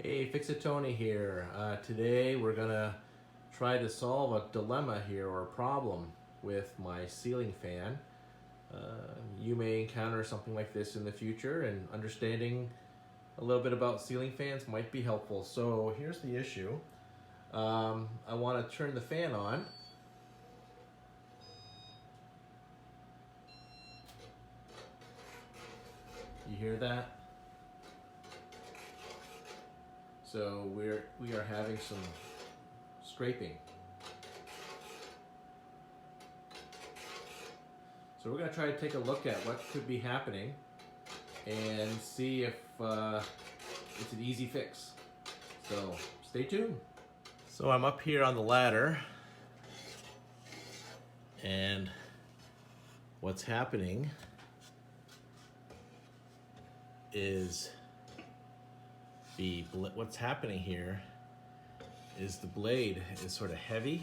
Hey, Fix-It-Tony here. Today we're gonna try to solve a dilemma here or a problem with my ceiling fan. You may encounter something like this in the future, and understanding a little bit about ceiling fans might be helpful. So here's the issue. I want to turn the fan on. You hear that? So we are having some scraping. So we're going to try to take a look at what could be happening and see if it's an easy fix. So stay tuned. So I'm up here on the ladder, and what's happening is what's happening here is the blade is sort of heavy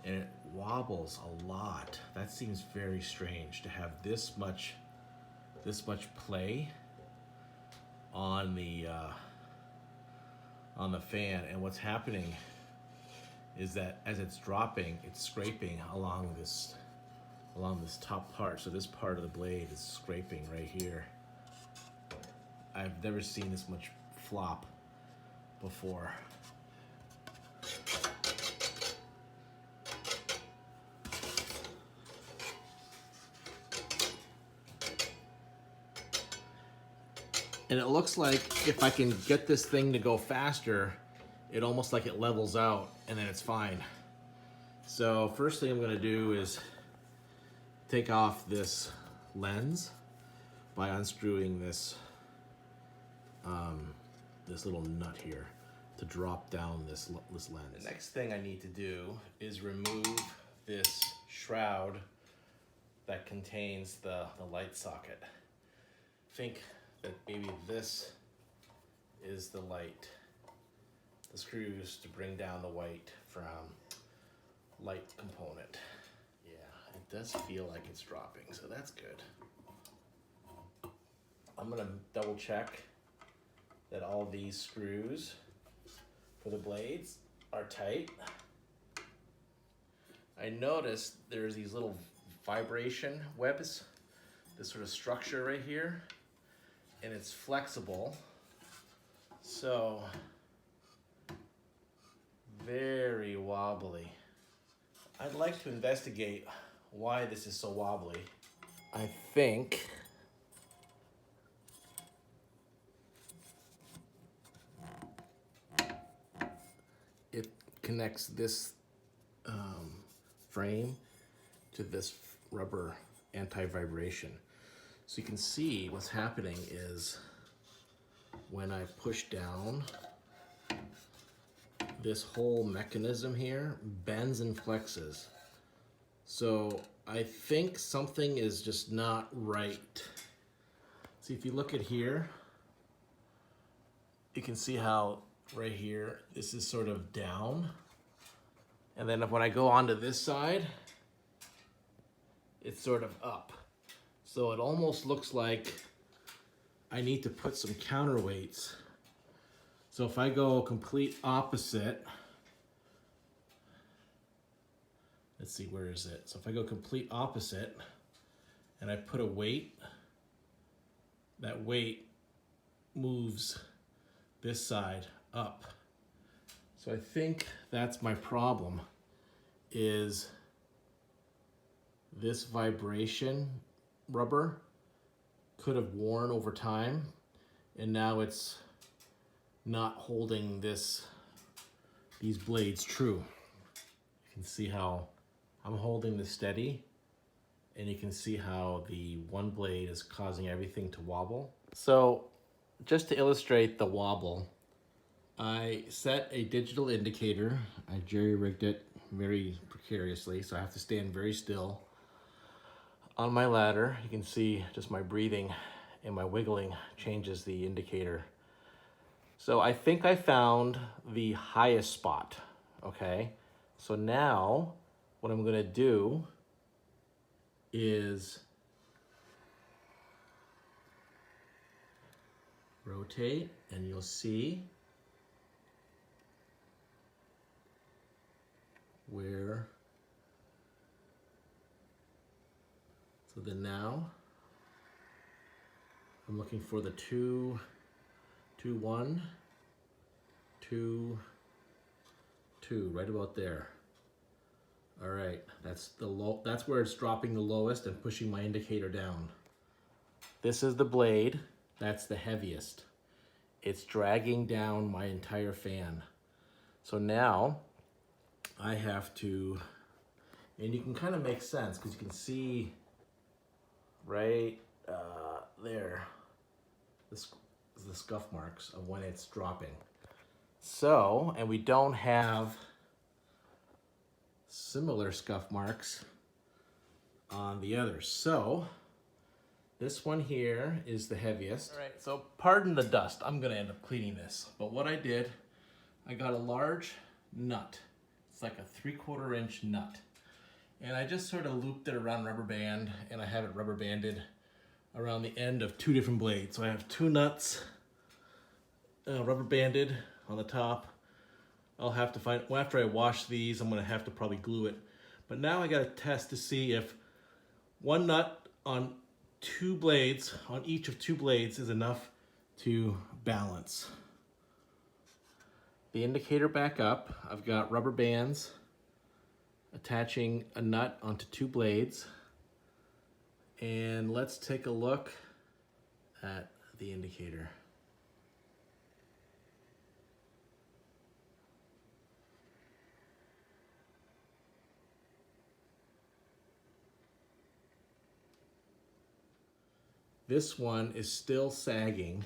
and it wobbles a lot. That seems very strange to have this much play on the fan. And what's happening is that as it's dropping, it's scraping along this top part. So this part of the blade is scraping right here. I've never seen this much flop before. And it looks like if I can get this thing to go faster, it almost like it levels out and then it's fine. So first thing I'm gonna do is take off this lens by unscrewing this this little nut here to drop down this lens. The next thing I need to do is remove this shroud that contains the light socket. Think that maybe this is the light, the screws to bring down the white from light component. Yeah, it does feel like it's dropping, so that's good. I'm gonna double check that all these screws for the blades are tight. I noticed there's these little vibration webs, this sort of structure right here, and it's flexible, so very wobbly. I'd like to investigate why this is so wobbly. I think it connects this frame to this rubber anti-vibration. So you can see what's happening is when I push down, this whole mechanism here bends and flexes. So I think something is just not right. See, if you look at here, you can see how right here, this is sort of down. And then when I go onto this side, it's sort of up. So it almost looks like I need to put some counterweights. So if I go complete opposite, let's see, where is it? So if I go complete opposite and I put a weight, that weight moves this side up. So I think that's my problem, is this vibration rubber could have worn over time, and now it's not holding these blades true. You can see how I'm holding this steady, and you can see how the one blade is causing everything to wobble. So just to illustrate the wobble, I set a digital indicator. I jerry-rigged it very precariously, so I have to stand very still. On my ladder, you can see just my breathing and my wiggling changes the indicator. So I think I found the highest spot, okay? So now what I'm gonna do is rotate and you'll see where. So then now I'm looking for the 2, 2, 1, 2, 2, right about there. All right, that's the low. That's where it's dropping the lowest and pushing my indicator down. This is the blade. That's the heaviest. It's dragging down my entire fan. So now I have to, and you can kind of make sense because you can see right there, the scuff marks of when it's dropping. So, and we don't have similar scuff marks on the others. So this one here is the heaviest. All right, so pardon the dust. I'm gonna end up cleaning this. But what I did, I got a large nut. It's like a 3/4 inch nut. And I just sort of looped it around rubber band, and I have it rubber banded around the end of 2 different blades. So I have 2 nuts rubber banded on the top. I'll have to find, well, after I wash these, I'm gonna have to probably glue it. But now I gotta test to see if 1 nut on 2 blades, on each of 2 blades, is enough to balance. The indicator back up, I've got rubber bands attaching a nut onto 2 blades. And let's take a look at the indicator. This one is still sagging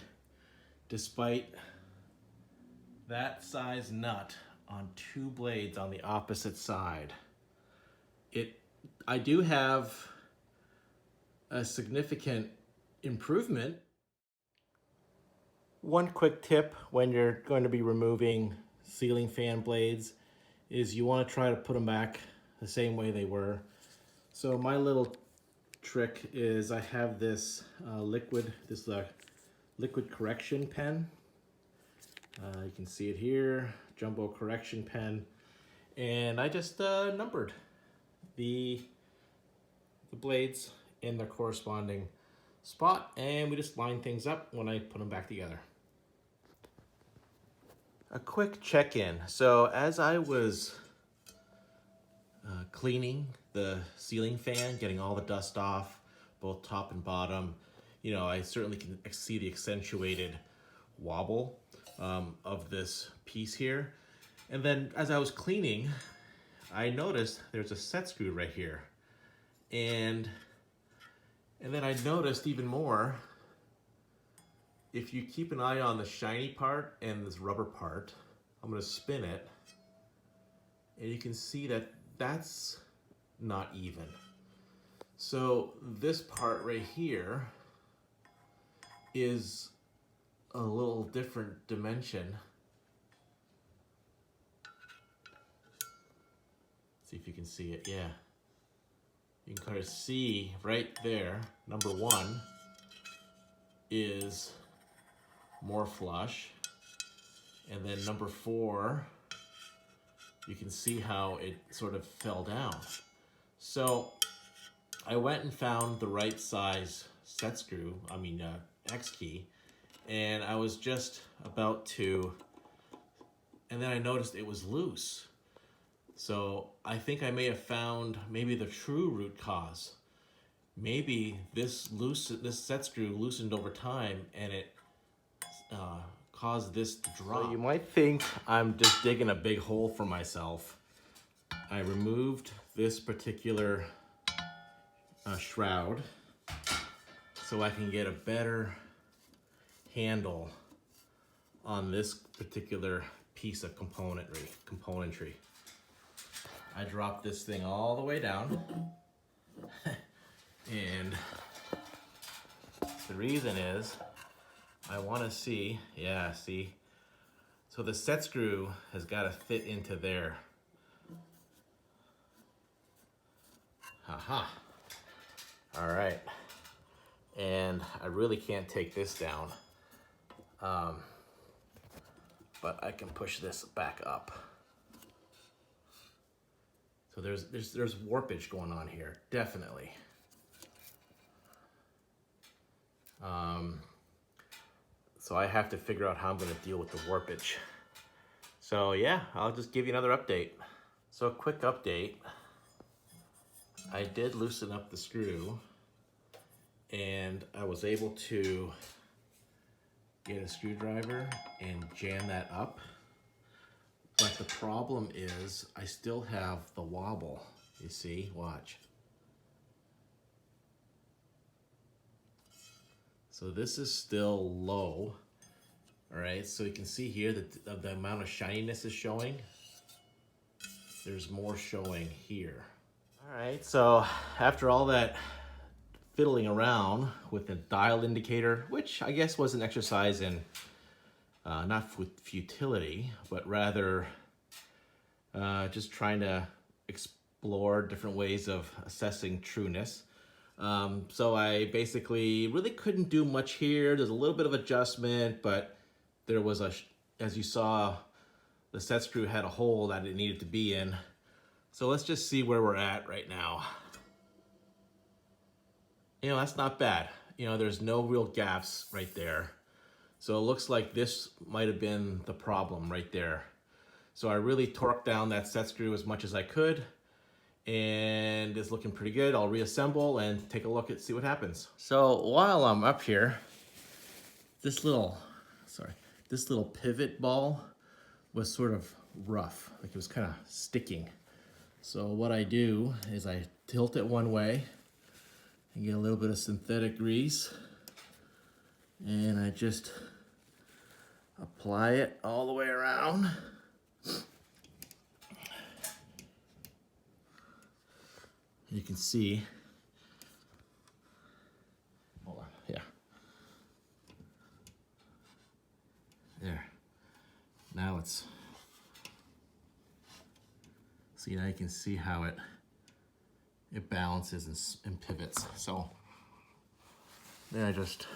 despite that size nut on 2 blades on the opposite side. I do have a significant improvement. One quick tip when you're going to be removing ceiling fan blades is you want to try to put them back the same way they were. So my little trick is I have this liquid correction pen. You can see it here, jumbo correction pen, and I just numbered the blades in their corresponding spot, and we just line things up when I put them back together. A quick check-in. So as I was cleaning the ceiling fan, getting all the dust off, both top and bottom, you know, I certainly can see the accentuated wobble of this piece here. And then as I was cleaning, I noticed there's a set screw right here. And then I noticed even more, if you keep an eye on the shiny part and this rubber part, I'm gonna spin it, and you can see that that's not even. So this part right here is a little different dimension. See if you can see it, yeah. You can kind of see right there, number 1 is more flush. And then number 4, you can see how it sort of fell down. So I went and found the right size set screw, X key, and I was just about to, and then I noticed it was loose. So I think I may have found maybe the true root cause. Maybe this set screw loosened over time and it caused this to drop. So you might think I'm just digging a big hole for myself. I removed this particular shroud so I can get a better handle on this particular piece of componentry. I dropped this thing all the way down, and the reason is I want to see, yeah, see, so the set screw has got to fit into there. Haha. All right, and I really can't take this down. But I can push this back up. So there's warpage going on here, definitely. So I have to figure out how I'm going to deal with the warpage. So yeah, I'll just give you another update. So a quick update. I did loosen up the screw and I was able to get a screwdriver and jam that up. But the problem is I still have the wobble. You see, watch. So this is still low. All right, so you can see here that the amount of shininess is showing. There's more showing here. All right, so after all that fiddling around with the dial indicator, which I guess was an exercise in not futility, but rather just trying to explore different ways of assessing trueness. So I basically really couldn't do much here. There's a little bit of adjustment, but there was as you saw, the set screw had a hole that it needed to be in. So let's just see where we're at right now. You know, that's not bad. You know, there's no real gaps right there. So it looks like this might have been the problem right there. So I really torqued down that set screw as much as I could, and it's looking pretty good. I'll reassemble and take a look and see what happens. So while I'm up here, this little pivot ball was sort of rough, like it was kind of sticking. So what I do is I tilt it one way and get a little bit of synthetic grease, and I just apply it all the way around. You can see, hold on, yeah. There, now it's, see, now you can see how it balances and pivots. So then I just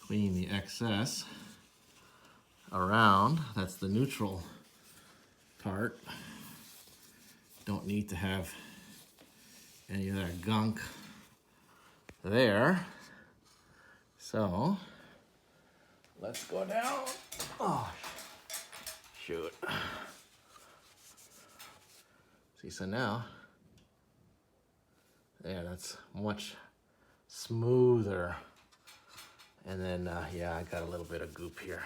clean the excess around. That's the neutral part. Don't need to have any of that gunk there. So let's go down. Oh, shoot. See, so now, yeah, that's much smoother. And then, yeah, I got a little bit of goop here.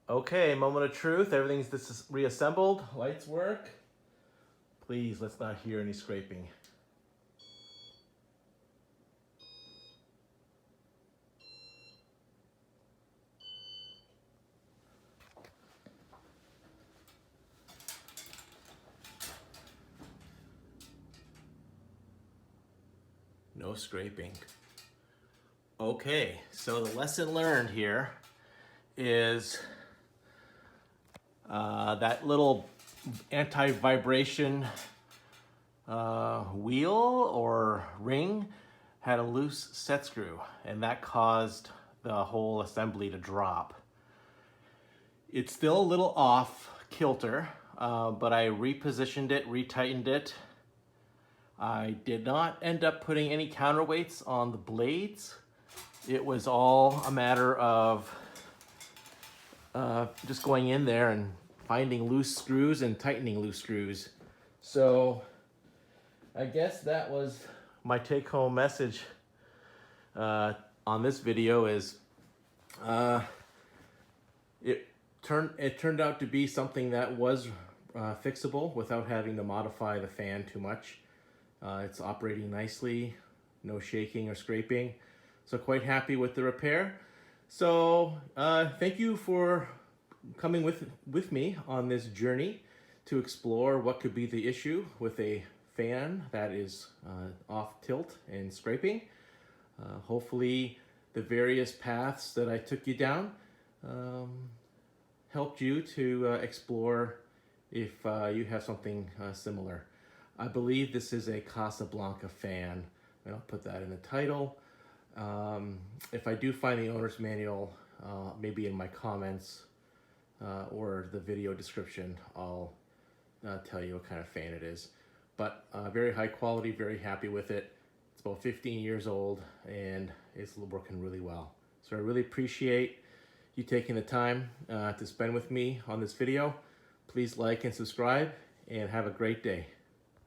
Okay, moment of truth. Everything's reassembled. Lights work. Please, let's not hear any scraping. No scraping. Okay, so the lesson learned here is that little anti-vibration wheel or ring had a loose set screw, and that caused the whole assembly to drop. It's still a little off kilter, but I repositioned it, retightened it. I did not end up putting any counterweights on the blades. It was all a matter of just going in there and finding loose screws and tightening loose screws. So I guess that was my take-home message on this video is it turned out to be something that was fixable without having to modify the fan too much. It's operating nicely, no shaking or scraping. So quite happy with the repair. So thank you for coming with me on this journey to explore what could be the issue with a fan that is off tilt and scraping. Hopefully the various paths that I took you down helped you to explore if you have something similar. I believe this is a Casablanca fan, and I'll put that in the title. If I do find the owner's manual, maybe in my comments or the video description, I'll tell you what kind of fan it is. But very high quality, very happy with it. It's about 15 years old and it's working really well. So I really appreciate you taking the time to spend with me on this video. Please like and subscribe and have a great day.